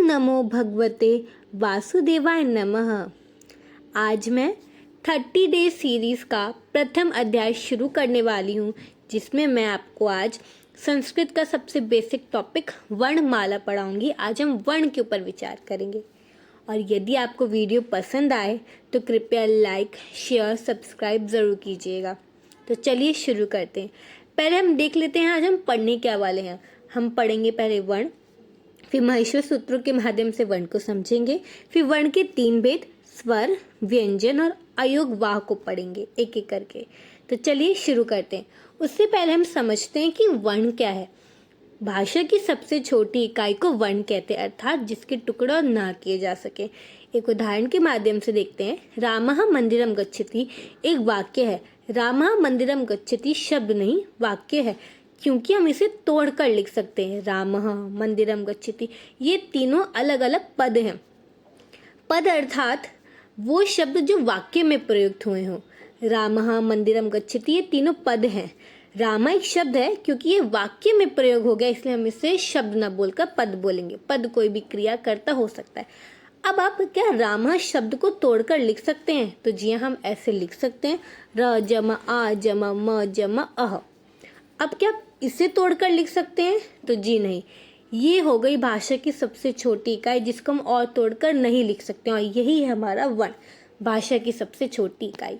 नमो भगवते वासुदेवाय नमः। आज मैं 30 डेज सीरीज़ का प्रथम अध्याय शुरू करने वाली हूँ, जिसमें मैं आपको आज संस्कृत का सबसे बेसिक टॉपिक वर्णमाला पढ़ाऊँगी। आज हम वर्ण के ऊपर विचार करेंगे। और यदि आपको वीडियो पसंद आए तो कृपया लाइक, शेयर, सब्सक्राइब ज़रूर कीजिएगा। तो चलिए शुरू करते हैं। पहले हम देख लेते हैं आज हम पढ़ने क्या वाले हैं। हम पढ़ेंगे पहले वर्ण, फिर महेश्वर सूत्रों के माध्यम से वर्ण को समझेंगे, फिर वर्ण के 3 भेद स्वर, व्यंजन और अयोग वाह को पढ़ेंगे एक एक करके। तो चलिए शुरू करते हैं। उससे पहले हम समझते हैं कि वर्ण क्या है। भाषा की सबसे छोटी इकाई को वर्ण कहते हैं, अर्थात जिसके टुकड़ा ना किए जा सके। एक उदाहरण के माध्यम से देखते हैं। रामः मंदिरम गच्छति एक वाक्य है। रामः मंदिरम गच्छति शब्द नहीं, वाक्य है, क्योंकि हम इसे तोड़कर लिख सकते हैं। रामः मंदिरम गच्छति, ये तीनों अलग अलग पद हैं। पद अर्थात वो शब्द जो वाक्य में प्रयुक्त हुए हों। रामः मंदिरम गच्छति, ये तीनों पद हैं। रामा एक शब्द है, क्योंकि ये वाक्य में प्रयोग हो गया, इसलिए हम इसे शब्द न बोलकर पद बोलेंगे। पद कोई भी क्रिया करता हो सकता है। अब आप क्या रामा शब्द को तोड़कर लिख सकते हैं? तो जी हम ऐसे लिख सकते हैं, र जमा आ जमा म जमा अह। अब क्या इसे तोड़कर लिख सकते हैं? तो जी नहीं। ये हो गई भाषा की सबसे छोटी इकाई, जिसको हम और तोड़कर नहीं लिख सकते, और यही है हमारा वर्ण, भाषा की सबसे छोटी इकाई।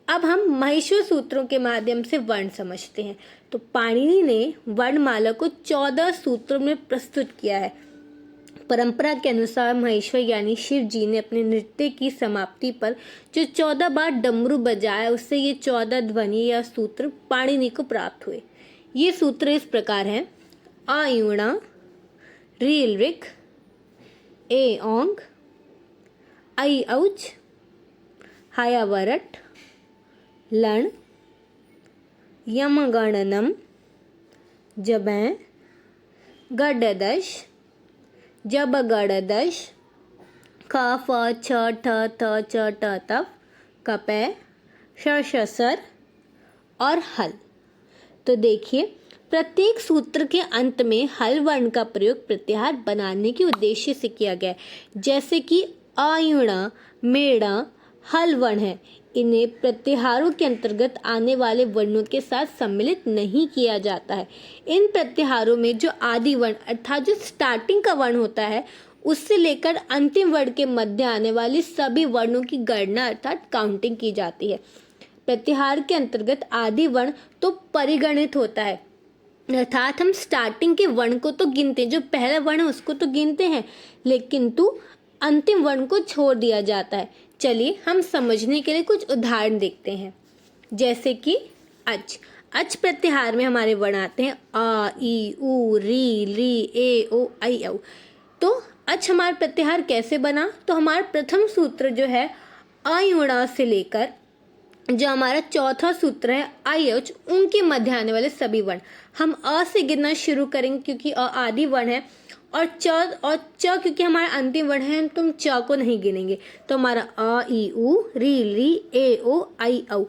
अब हम महेश्वर सूत्रों के माध्यम से वर्ण समझते हैं। तो पाणिनि ने वर्णमाला को 14 सूत्रों में प्रस्तुत किया है। परंपरा के अनुसार महेश्वर यानी शिव जी ने अपने नृत्य की समाप्ति पर जो 14 बार डमरू बजाया, उससे ये 14 ध्वनि या सूत्र पाणिनि को प्राप्त हुए। ये सूत्र इस प्रकार हैं: अ यूणा, रील रिक, ए ओंग, आई औच, हाया वरट, लण, यमगणनम, जबै, गडदश, जबगड़दश, ख फ छ ठ थ च ट तफ, कपै, शशसर और हल। तो देखिए, प्रत्येक सूत्र के अंत में हल वर्ण का प्रयोग प्रत्याहार बनाने के उद्देश्य से किया गया है। जैसे कि आयुणा, मेड़ा हल वर्ण है। इन्हें प्रत्याहारों के अंतर्गत आने वाले वर्णों के साथ सम्मिलित नहीं किया जाता है। इन प्रत्याहारों में जो आदि वर्ण अर्थात जो स्टार्टिंग का वर्ण होता है, उससे लेकर अंतिम वर्ण के मध्य आने वाले सभी वर्णों की गणना अर्थात काउंटिंग की जाती है। प्रत्याहार के अंतर्गत आदि वर्ण तो परिगणित होता है, अर्थात हम स्टार्टिंग के वर्ण को तो गिनते हैं, जो पहला वर्ण है उसको तो गिनते हैं, लेकिन अंतिम वर्ण को छोड़ दिया जाता है। चलिए हम समझने के लिए कुछ उदाहरण देखते हैं। जैसे कि अच। अच प्रत्याहार में हमारे वर्ण आते हैं आ, ई, उ, री, ली, ए, ओ, आई, औ। तो अच हमारा प्रत्याहार कैसे बना? तो हमारा प्रथम सूत्र जो है अयुणा से लेकर जो हमारा चौथा सूत्र है आई औच, उनके मध्य आने वाले सभी वर्ण हम अ से गिनना शुरू करेंगे, क्योंकि अ आदि वर्ण है, और च क्योंकि हमारा अंतिम वर्ण है, तो हम च को नहीं गिनेंगे। तो हमारा अ, ई, उ, री, ली, ए, ओ, आई, औ।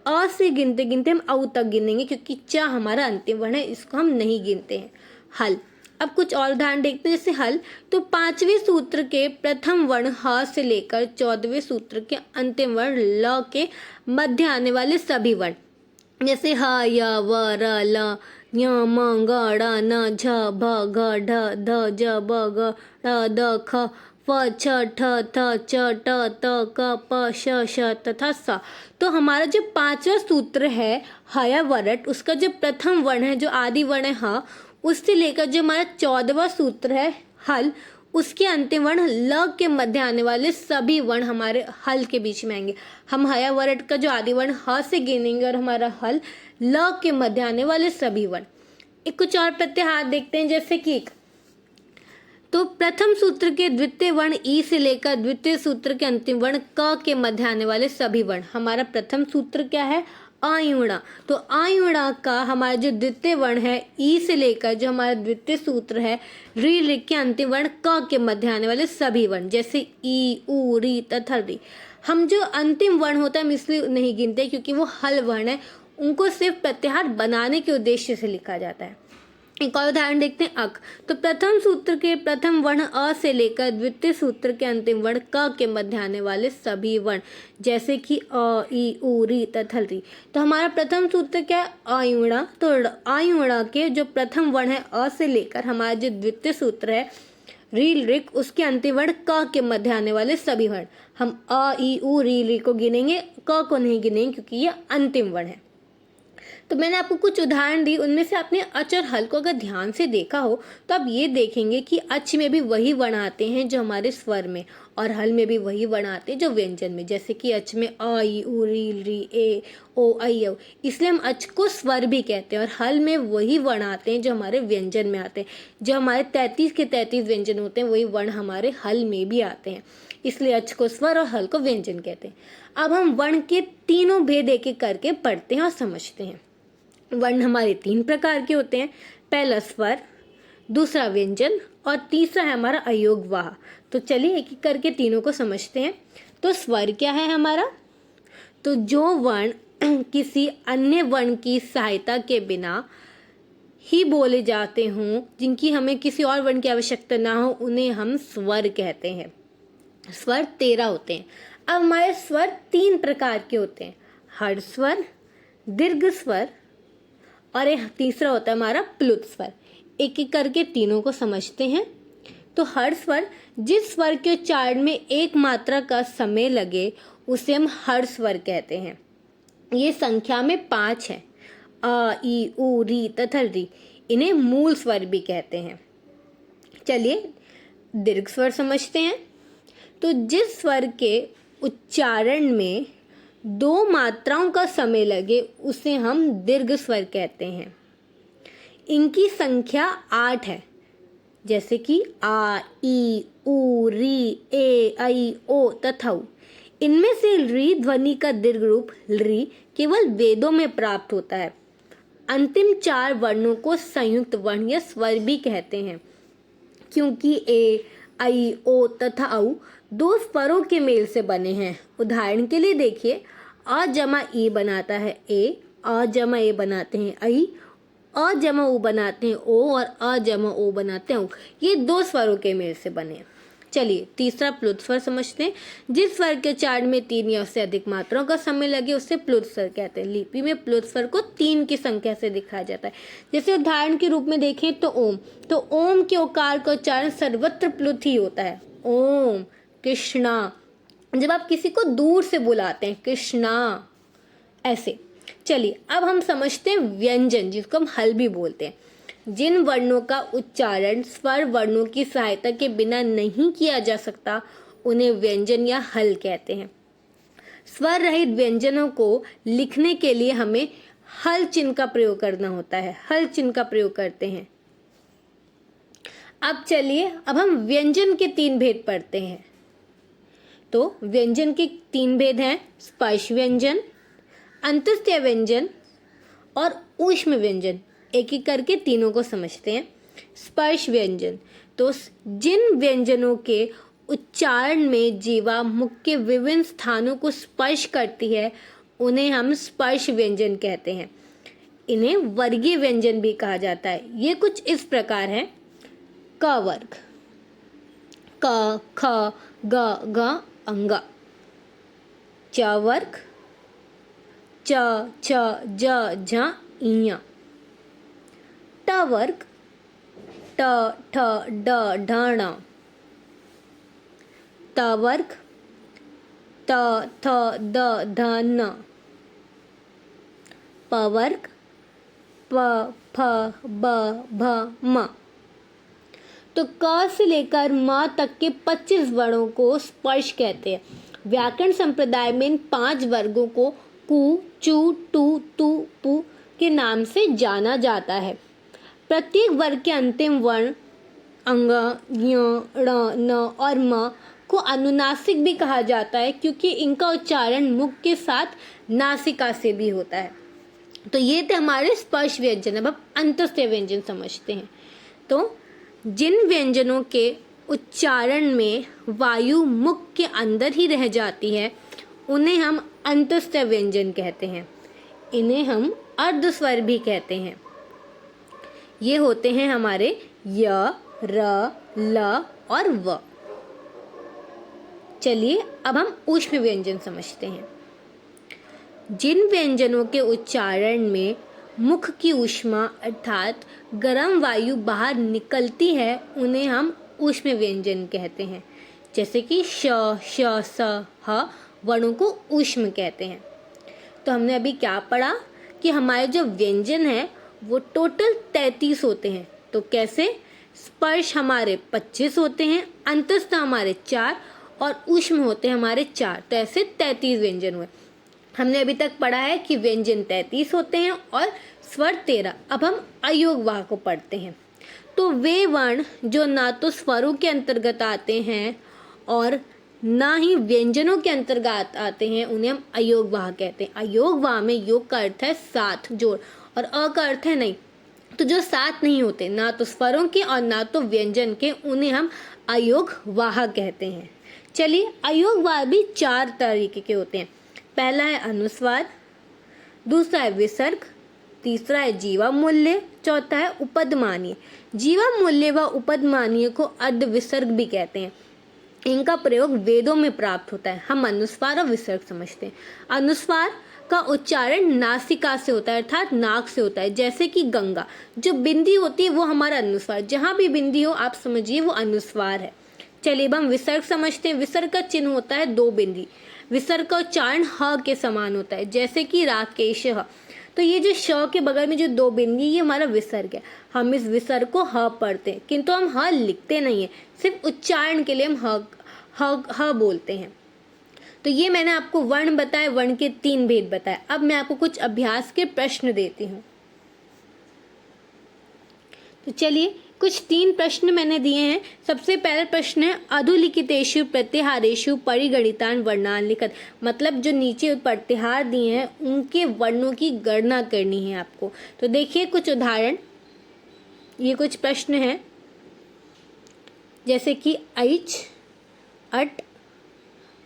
अ से गिनते गिनते हम औ तक गिनेंगे, क्योंकि च हमारा अंतिम वर्ण है, इसको हम नहीं गिनते हैं। हल। अब कुछ और उदाहरण देखते हैं। जैसे हल, तो 5वें सूत्र के प्रथम वर्ण ह से लेकर 14वें सूत्र के अंतिम वर्ण ल के मध्य आने वाले सभी वर्ण, जैसे ह, य, व, र, ल, य, म, ग, ड़, न, झ, भ, घ, ढ, ध, ज, ब, ग, ड़, द, ख, फ, छ, ठ, थ, च, ट, त, क, प, श, श तथा स। तो हमारा जो 5वां सूत्र है हया वरट, उसका जो प्रथम वर्ण है, जो आदि वर्ण है ह, उससे लेकर जो हमारा 14वां सूत्र है हल, उसके अंतिम वर्ण ल के मध्य आने वाले सभी वर्ण हमारे हल के बीच में आएंगे। हम हया वरट का जो आदि वर्ण ह से गिनेंगे, और हमारा हल ल के मध्य आने वाले सभी वर्ण। एक कुछ और प्रत्याहार देखते हैं। जैसे कि तो प्रथम सूत्र के द्वितीय वर्ण ई से लेकर द्वितीय सूत्र के अंतिम वर्ण क के मध्य आने वाले सभी वर्ण। हमारा प्रथम सूत्र क्या है? आयुणा। तो आयुणा का हमारा जो द्वितीय वर्ण है ई से लेकर जो हमारा द्वितीय सूत्र है री लिख के अंतिम वर्ण क के मध्य आने वाले सभी वर्ण, जैसे ई, उ, री तथा री। हम जो अंतिम वर्ण होता है हम इसलिए नहीं गिनते, क्योंकि वो हल वर्ण है, उनको सिर्फ प्रत्याहार बनाने के उद्देश्य से लिखा जाता है। एक और उदाहरण देखते हैं, अक। तो प्रथम सूत्र के प्रथम वर्ण अ से लेकर द्वितीय सूत्र के अंतिम वर्ण क के मध्य आने वाले सभी वर्ण, जैसे कि अ, ई, उ, री तथा री। तो हमारा प्रथम सूत्र क्या है, अयुणा। तो अयुणा के जो प्रथम वर्ण है अ से लेकर हमारा जो द्वितीय सूत्र है रील रिक, उसके अंतिम वर्ण क के मध्य आने वाले सभी वर्ण। हम अ, ई, उ, री को गिनेंगे, क को नहीं गिनेंगे क्योंकि ये अंतिम वर्ण है। तो मैंने आपको कुछ उदाहरण दी, उनमें से आपने अच और हल को अगर ध्यान से देखा हो तो आप ये देखेंगे कि अच में भी वही वर्ण आते हैं जो हमारे स्वर में, और हल में भी वही वर्ण आते हैं जो व्यंजन में। जैसे कि अच में अ, ई, उ, री, ए, ओ, ऐ, औ, इसलिए हम अच को स्वर भी कहते हैं। और हल में वही वर्ण आते हैं जो हमारे व्यंजन में आते हैं। जो हमारे 33 के 33 व्यंजन होते हैं वही वर्ण हमारे हल में भी आते हैं, इसलिए अच को स्वर और हल को व्यंजन कहते हैं। अब हम वर्ण के तीनों भेद एक एक करके पढ़ते हैं और समझते हैं। वर्ण हमारे 3 प्रकार के होते हैं, पहला स्वर, दूसरा व्यंजन और तीसरा है हमारा अयोग वाह। तो चलिए एक एक करके तीनों को समझते हैं। तो स्वर क्या है हमारा, तो जो वर्ण किसी अन्य वर्ण की सहायता के बिना ही बोले जाते हों, जिनकी हमें किसी और वर्ण की आवश्यकता ना हो, उन्हें हम स्वर कहते हैं। स्वर 13 होते हैं। अब हमारे स्वर 3 प्रकार के होते हैं, हर्ष स्वर, दीर्घ स्वर और एक तीसरा होता है हमारा प्लुत स्वर। एक एक करके तीनों को समझते हैं। तो हर्ष स्वर, जिस स्वर के उच्चारण में एक मात्रा का समय लगे उसे हम हर्ष स्वर कहते हैं। ये संख्या में 5 है, अ, ई, उ, री तथा री। इन्हें मूल स्वर भी कहते हैं। चलिए दीर्घ स्वर समझते हैं। तो जिस स्वर के उच्चारण में 2 मात्राओं का समय लगे उसे हम दीर्घ स्वर कहते हैं। इनकी संख्या 8 है, जैसे कि आ, ई, उ, री, ए, ऐ, ओ तथा उ। इनमें से री ध्वनि का दीर्घ रूप री केवल वेदों में प्राप्त होता है। अंतिम 4 वर्णों को संयुक्त वर्ण या स्वर भी कहते हैं, क्योंकि ए, ऐ, ओ तथा औ 2 स्वरों के मेल से बने हैं। उदाहरण के लिए देखिए, अ जमा ई बनाता है ए, अ जमा ए बनाते हैं ऐ, अ जमा उ बनाते हैं ओ और अ जमा ओ बनाते हैं उ। ये 2 स्वरों के मेल से बने हैं। चलिए तीसरा प्लुत स्वर समझते हैं। जिस स्वर के उच्चारण में 3 या उससे अधिक मात्राओं का समय लगे उसे प्लुत स्वर कहते हैं। लिपि में प्लुत स्वर को 3 की संख्या से दिखाया जाता है। जैसे उदाहरण के रूप में देखें तो ओम। तो ओम के ओकार का उच्चारण सर्वत्र प्लुत ही होता है। ओम, कृष्णा। जब आप किसी को दूर से बुलाते हैं, कृष्णा, ऐसे। चलिए अब हम समझते हैं व्यंजन, जिसको हम हल भी बोलते हैं। जिन वर्णों का उच्चारण स्वर वर्णों की सहायता के बिना नहीं किया जा सकता उन्हें व्यंजन या हल कहते हैं। स्वर रहित व्यंजनों को लिखने के लिए हमें हल चिन्ह का प्रयोग करना होता है, हल चिन्ह का प्रयोग करते हैं। अब चलिए अब हम व्यंजन के 3 भेद पढ़ते हैं। तो व्यंजन के 3 भेद हैं, स्पर्श व्यंजन, अंतस्थ व्यंजन और ऊष्म व्यंजन। एक एक करके तीनों को समझते हैं। स्पर्श व्यंजन, तो जिन व्यंजनों के उच्चारण में जीवा मुख के विभिन्न स्थानों को स्पर्श करती है उन्हें हम स्पर्श व्यंजन कहते हैं। इन्हें वर्गीय व्यंजन भी कहा जाता है। ये कुछ इस प्रकार है, क वर्ग, क, ख, ग, घ, अंग। च वर्ग, च, छ, ज, झ, ञ। ट वर्ग, ट, ठ, ड, ढ, ण। त वर्ग, त, थ, द, ध, न। प वर्ग, प, फ, ब, भ, म। तो क से लेकर म तक के 25 वर्णों को स्पर्श कहते हैं। व्याकरण संप्रदाय में इन 5 वर्गों को कु, चु, टु, तु, पु के नाम से जाना जाता है। प्रत्येक वर्ग के अंतिम वर्ण अंग, ञ, ण, न और म को अनुनासिक भी कहा जाता है, क्योंकि इनका उच्चारण मुख के साथ नासिका से भी होता है। तो ये थे हमारे स्पर्श व्यंजन। अब हम अंतस्थ व्यंजन समझते हैं। तो जिन व्यंजनों के उच्चारण में वायु मुख के अंदर ही रह जाती है उन्हें हम अंतस्थ व्यंजन कहते हैं। इन्हें हम अर्धस्वर भी कहते हैं। ये होते हैं हमारे य, र, ल और व। चलिए अब हम ऊष्म व्यंजन समझते हैं। जिन व्यंजनों के उच्चारण में मुख की ऊष्मा अर्थात गर्म वायु बाहर निकलती है उन्हें हम ऊष्म व्यंजन कहते हैं। जैसे कि श, श, स, ह वर्णों को ऊष्म कहते हैं। तो हमने अभी क्या पढ़ा कि हमारे जो व्यंजन है वो टोटल 33 होते हैं। तो कैसे? स्पर्श हमारे 25 होते हैं, अंतस्थ हमारे 4 और ऊष्म होते हैं हमारे 4। तो ऐसे 33 व्यंजन हुए। हमने अभी तक पढ़ा है कि व्यंजन 33 होते हैं और स्वर 13। अब हम अयोग वाह को पढ़ते हैं। तो वे वर्ण जो ना तो स्वरों के अंतर्गत आते हैं और ना ही व्यंजनों के अंतर्गत आते हैं उन्हें हम अयोग वाह कहते हैं। अयोग वाह में योग का अर्थ है साथ, जोड़, और अ का अर्थ है नहीं। तो जो साथ नहीं होते, ना तो स्वरों के और ना तो व्यंजन के, उन्हें हम अयोग वाह कहते हैं। चलिए, अयोग वाह भी 4 तरीके के होते हैं। पहला है अनुस्वार, दूसरा है विसर्ग, तीसरा है जीवामूल्य, चौथा है उपदमानीय। जीवामूल्य व उपदमानीय को अर्ध विसर्ग भी कहते हैं। इनका प्रयोग वेदों में प्राप्त होता है। हम अनुस्वार और विसर्ग समझते हैं। अनुस्वार का उच्चारण नासिका से होता है अर्थात नाक से होता है। जैसे कि गंगा, जो बिंदी होती है वो हमारा अनुस्वार, जहाँ भी बिंदी हो आप समझिए वो अनुस्वार है। चलिए अब हम विसर्ग समझते हैं। विसर्ग का चिन्ह होता है 2 बिंदी। विसर्ग का उच्चारण ह के समान होता है, जैसे कि राकेश ह। तो ये जो श के बगल में जो 2 बिंदी, ये हमारा विसर्ग है। हम इस विसर्ग को ह पढ़ते हैं, किंतु हम ह लिखते नहीं है, सिर्फ उच्चारण के लिए हम ह बोलते हैं। तो ये मैंने आपको वर्ण बताए, वर्ण के 3 भेद बताए। अब मैं आपको कुछ अभ्यास के प्रश्न देती हूँ। तो चलिए, कुछ 3 प्रश्न मैंने दिए हैं। सबसे पहला प्रश्न है अधोलिखितेषु प्रत्याहारेषु परिगणितान् वर्णान् लिखत। मतलब जो नीचे प्रत्याहार दिए हैं उनके वर्णों की गणना करनी है आपको। तो देखिए कुछ उदाहरण, ये कुछ प्रश्न हैं, जैसे कि ऐच, अट,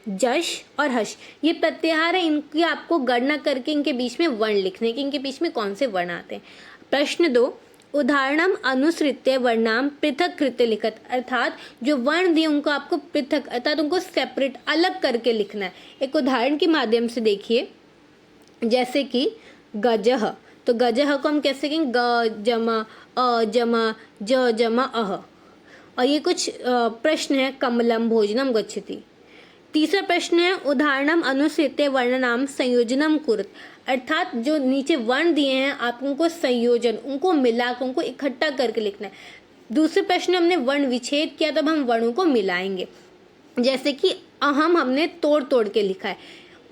जश और हश, ये प्रत्याहार है। इनकी आपको गणना करके इनके बीच में वर्ण लिखने के, इनके बीच में कौन से वर्ण आते हैं। प्रश्न 2, उदाहरणम अनुसृत्य वर्णाम पृथक कृत्य लिखत। अर्थात जो वर्ण दिए उनको आपको पृथक अर्थात उनको सेपरेट, अलग करके लिखना है। एक उदाहरण के माध्यम से देखिए, जैसे कि गजह। तो गजह को हम कैसे कहेंगे? ग जमा अ जमा ज जमा अह। और ये कुछ प्रश्न है, कमलम भोजनम गच्छति। तीसरा प्रश्न है उदाहरणम अनुसृत्य वर्णनाम संयोजनम कुरुत। अर्थात जो नीचे वर्ण दिए हैं आप उनको संयोजन, उनको मिलाकर, उनको इकट्ठा करके लिखना है। दूसरे प्रश्न में हमने वर्ण विच्छेद किया, तब हम वर्णों को मिलाएंगे। जैसे कि अहम हमने तोड़ तोड़ के लिखा है।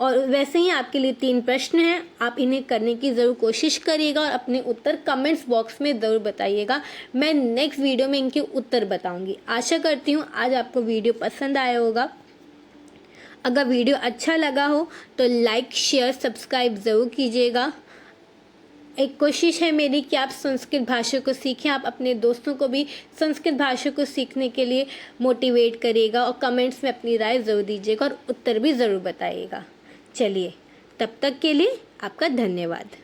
और वैसे ही आपके लिए 3 प्रश्न हैं, आप इन्हें करने की ज़रूर कोशिश करिएगा और अपने उत्तर कमेंट्स बॉक्स में ज़रूर बताइएगा। मैं नेक्स्ट वीडियो में इनके उत्तर बताऊंगी। आशा करती हूँ आज आपको वीडियो पसंद आया होगा। अगर वीडियो अच्छा लगा हो तो लाइक, शेयर, सब्सक्राइब ज़रूर कीजिएगा। एक कोशिश है मेरी कि आप संस्कृत भाषा को सीखें, आप अपने दोस्तों को भी संस्कृत भाषा को सीखने के लिए मोटिवेट करिएगा और कमेंट्स में अपनी राय ज़रूर दीजिएगा और उत्तर भी ज़रूर बताइएगा। चलिए, तब तक के लिए आपका धन्यवाद।